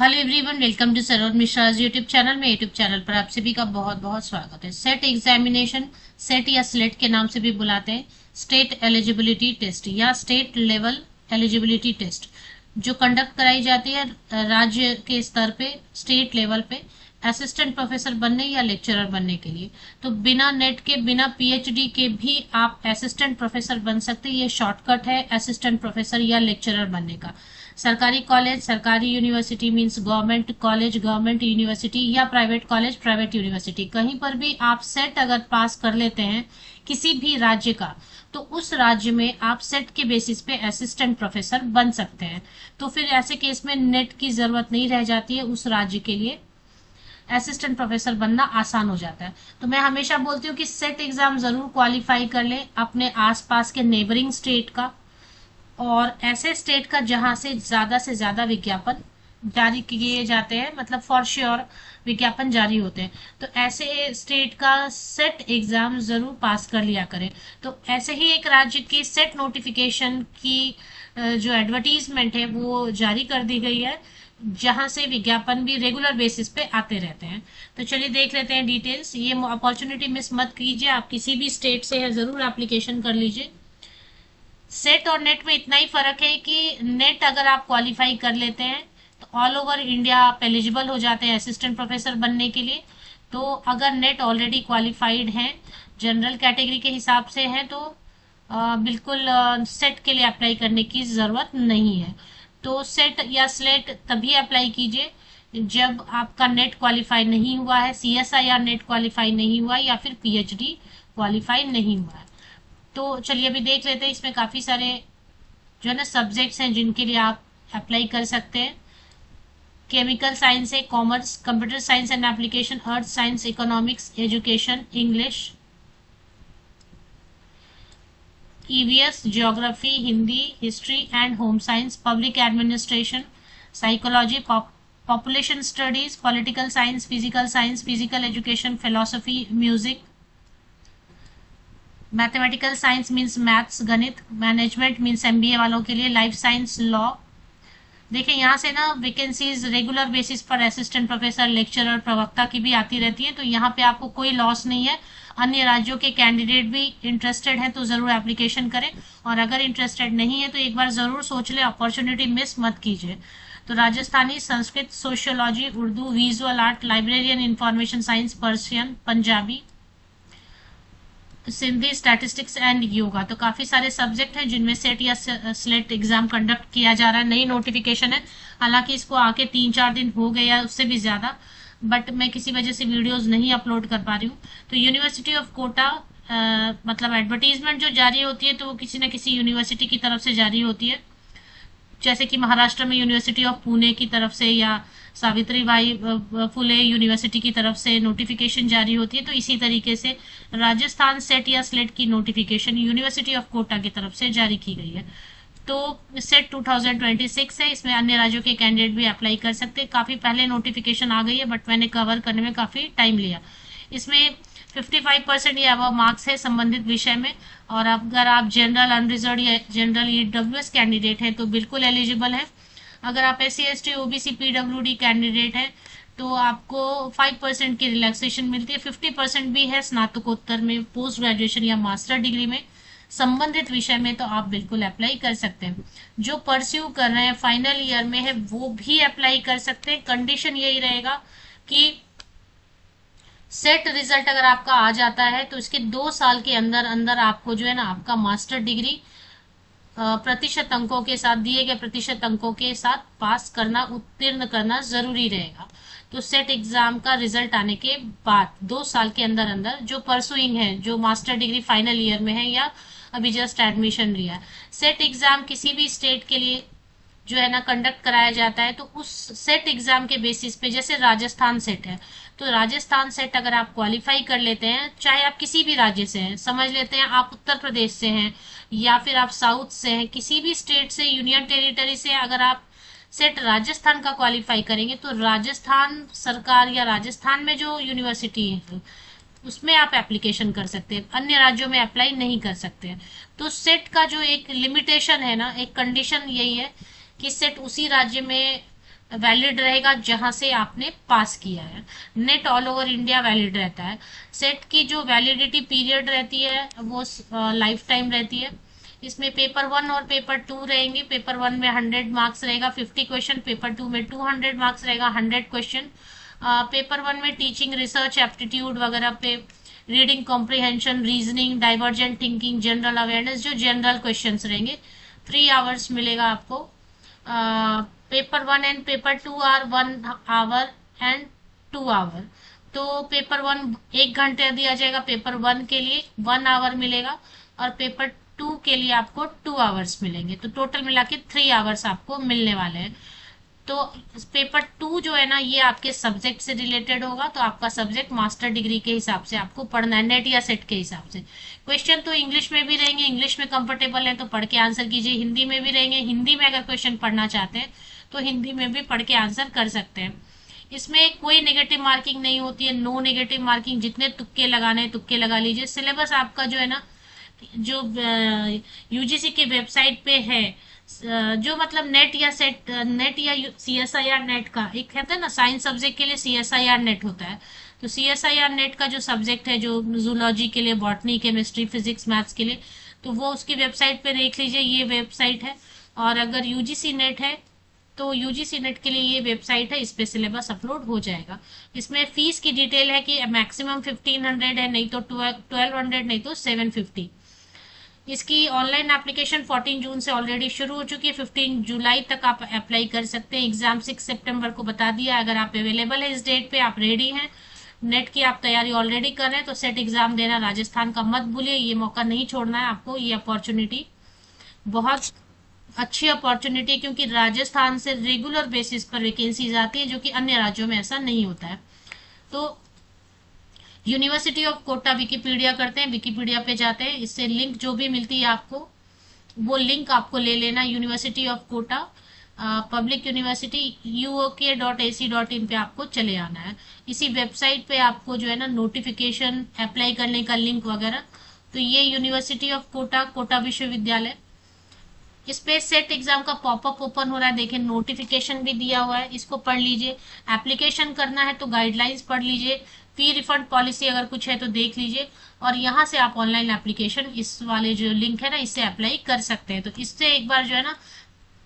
Hello everyone, welcome to Saroj Mishra YouTube channel में। YouTube channel पर आप सभी का बहुत बहुत स्वागत है। सेट एग्जामिनेशन, सेट या स्लेट के नाम से भी बुलाते हैं, स्टेट एलिजिबिलिटी टेस्ट या स्टेट लेवल एलिजिबिलिटी टेस्ट, जो कंडक्ट कराई जाती है राज्य के स्तर पे, स्टेट लेवल पे, असिस्टेंट प्रोफेसर बनने या लेक्चरर बनने के लिए। तो बिना नेट के, बिना पीएचडी के भी आप असिस्टेंट प्रोफेसर बन सकते हैं। ये शॉर्टकट है असिस्टेंट प्रोफेसर या लेक्चरर बनने का। सरकारी कॉलेज, सरकारी university means government college, government university, या प्राइवेट कॉलेज, प्राइवेट यूनिवर्सिटी, कहीं पर भी आप सेट अगर पास कर लेते हैं किसी भी राज्य का, तो उस राज्य में आप सेट के बेसिस पे असिस्टेंट प्रोफेसर बन सकते हैं। तो फिर ऐसे केस में नेट की जरूरत नहीं रह जाती है, उस राज्य के लिए असिस्टेंट प्रोफेसर बनना आसान हो जाता है। तो मैं हमेशा बोलती हूँ कि सेट एग्जाम जरूर क्वालिफाई कर ले अपने आसपास के नेबरिंग स्टेट का, और ऐसे स्टेट का जहां से ज्यादा विज्ञापन जारी किए जाते हैं, मतलब फॉर श्योर विज्ञापन जारी होते हैं। तो ऐसे स्टेट का सेट एग्जाम जरूर पास कर लिया करें। तो ऐसे ही एक राज्य की सेट नोटिफिकेशन की जो एडवर्टीजमेंट है वो जारी कर दी गई है, जहां से विज्ञापन भी रेगुलर बेसिस पे आते रहते हैं। तो चलिए देख लेते हैं डिटेल्स। ये अपॉर्चुनिटी मिस मत कीजिए, आप किसी भी स्टेट से है जरूर एप्लीकेशन कर लीजिए। सेट और नेट में इतना ही फर्क है कि नेट अगर आप क्वालिफाई कर लेते हैं तो ऑल ओवर इंडिया आप एलिजिबल हो जाते हैं असिस्टेंट प्रोफेसर बनने के लिए। तो अगर नेट ऑलरेडी क्वालिफाइड है, जनरल कैटेगरी के हिसाब से है, तो बिल्कुल सेट के लिए अप्लाई करने की ज़रूरत नहीं है। तो सेट या स्लेट तभी अप्लाई कीजिए जब आपका नेट क्वालिफाई नहीं हुआ है, सीएसआई नेट क्वालिफाई नहीं हुआ, या फिर पीएचडी क्वालिफाई नहीं हुआ है। तो चलिए अभी देख लेते हैं। इसमें काफ़ी सारे जो है ना सब्जेक्ट्स हैं जिनके लिए आप अप्लाई कर सकते हैं। केमिकल साइंस है, commerce, computer science and application, earth science, economics, education, English, EVS, geography, Hindi, history and home science, public administration, psychology, population studies, political science, physical education, philosophy, music, mathematical science means maths, गणित, management means MBA वालों के लिए, life science, law. देखिए यहाँ से ना vacancies regular basis पर assistant professor, lecturer, प्रवक्ता की भी आती रहती है। तो यहाँ पे आपको कोई लॉस नहीं है। अन्य राज्यों के कैंडिडेट भी इंटरेस्टेड हैं तो जरूर एप्लीकेशन करें, और अगर इंटरेस्टेड नहीं है तो एक बार जरूर सोच लें, अपॉर्चुनिटी मिस मत कीजिए। तो Rajasthani, Sanskrit, sociology, Urdu, visual art, librarian, information science, Persian, Punjabi, Sindhi, statistics and yoga. तो काफी सारे सब्जेक्ट हैं जिनमें सेट या स्लेट एग्जाम कंडक्ट किया जा रहा है। नई नोटिफिकेशन है, हालांकि इसको आके 3-4 दिन हो गए या उससे भी ज्यादा, बट मैं किसी वजह से वीडियोस नहीं अपलोड कर पा रही हूँ। तो यूनिवर्सिटी ऑफ कोटा, मतलब एडवर्टीजमेंट जो जारी होती है तो वो किसी न किसी यूनिवर्सिटी की तरफ से जारी होती है, जैसे कि महाराष्ट्र में यूनिवर्सिटी ऑफ पुणे की तरफ से, या सावित्रीबाई फुले यूनिवर्सिटी की तरफ से नोटिफिकेशन जारी होती है। तो इसी तरीके से राजस्थान सेट या स्लेट की नोटिफिकेशन यूनिवर्सिटी ऑफ कोटा की तरफ से जारी की गई है। तो सेट 2026 है, इसमें अन्य राज्यों के कैंडिडेट भी अप्लाई कर सकते हैं। काफी पहले नोटिफिकेशन आ गई है, बट मैंने कवर करने में काफी टाइम लिया। इसमें 55% या अब मार्क्स है संबंधित विषय में, और अगर आप जनरल अनरिजर्व या जनरल ईडब्ल्यूएस कैंडिडेट हैं तो बिल्कुल एलिजिबल है। अगर आप S C S T OBC PWD candidate हैं तो आपको 5% की रिलैक्सेशन मिलती है। 50% भी है स्नातकोत्तर में, पोस्ट ग्रेजुएशन या मास्टर डिग्री में संबंधित विषय में, तो आप बिल्कुल अप्लाई कर सकते हैं। जो परस्यू कर रहे हैं, फाइनल ईयर में है, वो भी अप्लाई कर सकते हैं। कंडीशन यही रहेगा कि सेट रिजल्ट अगर आपका आ जाता है तो इसके 2 साल के अंदर अंदर आपको जो है ना आपका मास्टर डिग्री प्रतिशत अंकों के साथ, दिए गए प्रतिशत अंकों के साथ पास करना, उत्तीर्ण करना जरूरी रहेगा। तो सेट एग्जाम का रिजल्ट आने के बाद 2 साल के अंदर अंदर जो परसुइंग है, जो मास्टर डिग्री फाइनल ईयर में है या अभी जस्ट एडमिशन लिया है, सेट एग्जाम किसी भी स्टेट के लिए जो है ना कंडक्ट कराया जाता है, तो उस सेट एग्जाम के बेसिस पे, जैसे राजस्थान सेट है, तो राजस्थान सेट अगर आप क्वालिफाई कर लेते हैं, चाहे आप किसी भी राज्य से हैं, समझ लेते हैं आप उत्तर प्रदेश से हैं या फिर आप साउथ से हैं, किसी भी स्टेट से, यूनियन टेरिटरी से, अगर आप सेट राजस्थान का क्वालिफाई करेंगे तो राजस्थान सरकार या राजस्थान में जो यूनिवर्सिटी है उसमें आप एप्लीकेशन कर सकते हैं, अन्य राज्यों में अप्लाई नहीं कर सकते हैं। तो सेट का जो एक लिमिटेशन है ना, एक कंडीशन यही है कि सेट उसी राज्य में वैलिड रहेगा जहां से आपने पास किया है। Net all over India valid रहता है। सेट की जो वैलिडिटी पीरियड रहती है वो लाइफ टाइम रहती है। इसमें पेपर 1 और पेपर 2 रहेंगे। पेपर 1 में 100 मार्क्स रहेगा, 50 क्वेश्चन। पेपर 2 में 200 मार्क्स रहेगा, 100 क्वेश्चन। पेपर 1 में टीचिंग, रिसर्च, एप्टीट्यूड वगैरह पे, reading comprehension, reasoning, divergent thinking, general awareness, जो जनरल क्वेश्चंस रहेंगे। 3 आवर्स मिलेगा आपको। Paper 1 and paper 2 are 1 hour and 2 hour. तो पेपर 1 1 घंटे दिया जाएगा पेपर 1 के लिए, 1 आवर मिलेगा। और पेपर 2 के लिए आपको 2 आवर्स मिलेंगे। तो टोटल मिला के 3 आवर्स आपको मिलने वाले हैं। तो पेपर 2 जो है ना, ये आपके सब्जेक्ट से रिलेटेड होगा। तो आपका सब्जेक्ट मास्टर डिग्री के हिसाब से आपको पढ़ना है, नेट या सेट के हिसाब से। क्वेश्चन तो इंग्लिश में भी रहेंगे, इंग्लिश में कंफर्टेबल है तो पढ़ के आंसर कीजिए। हिंदी में भी रहेंगे, हिंदी में अगर क्वेश्चन पढ़ना चाहते हैं तो हिंदी में भी पढ़ के आंसर कर सकते हैं। इसमें कोई नेगेटिव मार्किंग नहीं होती है, नो नेगेटिव मार्किंग। जितने तुक्के लगाने हैं तुक्के लगा लीजिए। सिलेबस आपका जो है ना, जो यूजीसी के वेबसाइट पे है, जो मतलब नेट या सेट, नेट या सीएसआईआर नेट का एक कहते हैं ना, साइंस सब्जेक्ट के लिए सीएसआईआर नेट होता है। तो सीएसआईआर नेट का जो सब्जेक्ट है, जो जूलॉजी के लिए, बॉटनी, केमिस्ट्री, फिजिक्स, मैथ्स के लिए, तो वो उसकी वेबसाइट पे देख लीजिए, ये वेबसाइट है। और अगर यूजीसी नेट है तो यूजीसी नेट के लिए ये वेबसाइट है, इस पे सिलेबस अपलोड हो जाएगा। इसमें फीस की डिटेल है कि मैक्सिमम 1500 है, नहीं तो 1200, नहीं तो 750। इसकी ऑनलाइन एप्लीकेशन 14 जून से ऑलरेडी शुरू हो चुकी है। 15 जुलाई तक आप अप्लाई कर सकते हैं। एग्जाम 6 सितंबर को बता दिया। अगर आप अवेलेबल है इस डेट पे, आप रेडी हैं, नेट की आप तैयारी ऑलरेडी कर रहे हैं, तो सेट एग्जाम देना राजस्थान का मत भूलिए। ये मौका नहीं छोड़ना है आपको, ये अपॉर्चुनिटी बहुत अच्छी अपॉर्चुनिटी, क्योंकि राजस्थान से रेगुलर बेसिस पर वैकेंसीज आती है, जो कि अन्य राज्यों में ऐसा नहीं होता है। तो यूनिवर्सिटी ऑफ कोटा विकिपीडिया करते हैं, विकिपीडिया पे जाते हैं, इससे लिंक जो भी मिलती है आपको, वो लिंक आपको ले लेना। University of Kota public university uok.ac.in पे आपको चले आना है। इसी वेबसाइट पे आपको जो है ना, नोटिफिकेशन, अप्लाई करने का लिंक वगैरह। तो ये यूनिवर्सिटी ऑफ कोटा, कोटा विश्वविद्यालय, इस पे सेट एग्जाम का पॉपअप ओपन हो रहा है, देखिए नोटिफिकेशन भी दिया हुआ है, इसको पढ़ लीजिए। एप्लीकेशन करना है तो गाइडलाइंस पढ़ लीजिए। फी रिफंड पॉलिसी अगर कुछ है तो देख लीजिए। और यहाँ से आप ऑनलाइन एप्लीकेशन, इस वाले जो लिंक है ना, इससे अप्लाई कर सकते हैं। तो इससे एक बार जो है ना,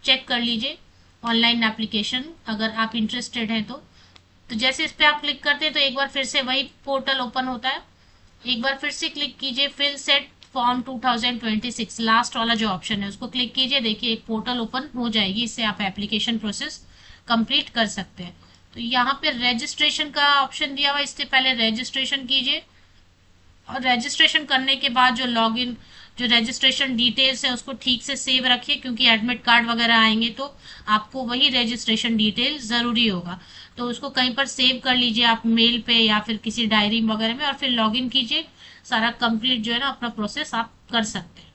चेक कर लीजिए ऑनलाइन एप्लीकेशन, अगर आप इंटरेस्टेड हैं तो जैसे इस पे आप क्लिक करते हैं तो एक बार फिर से वही पोर्टल ओपन होता है। एक बार फिर से क्लिक कीजिए, फिल सेट फॉर्म 2026, लास्ट वाला जो ऑप्शन है उसको क्लिक कीजिए। देखिए एक पोर्टल ओपन हो जाएगी, इससे आप एप्लीकेशन प्रोसेस कंप्लीट कर सकते हैं। तो यहाँ पे रजिस्ट्रेशन का ऑप्शन दिया हुआ है, इससे पहले रजिस्ट्रेशन कीजिए। और रजिस्ट्रेशन करने के बाद जो लॉगिन, जो रजिस्ट्रेशन डिटेल्स है उसको ठीक से सेव रखिए, क्योंकि एडमिट कार्ड वगैरह आएंगे तो आपको वही रजिस्ट्रेशन डिटेल जरूरी होगा। तो उसको कहीं पर सेव कर लीजिए आप, मेल पे या फिर किसी डायरी वगैरह में, और फिर लॉगिन कीजिए। सारा कंप्लीट जो है ना अपना प्रोसेस आप कर सकते हैं।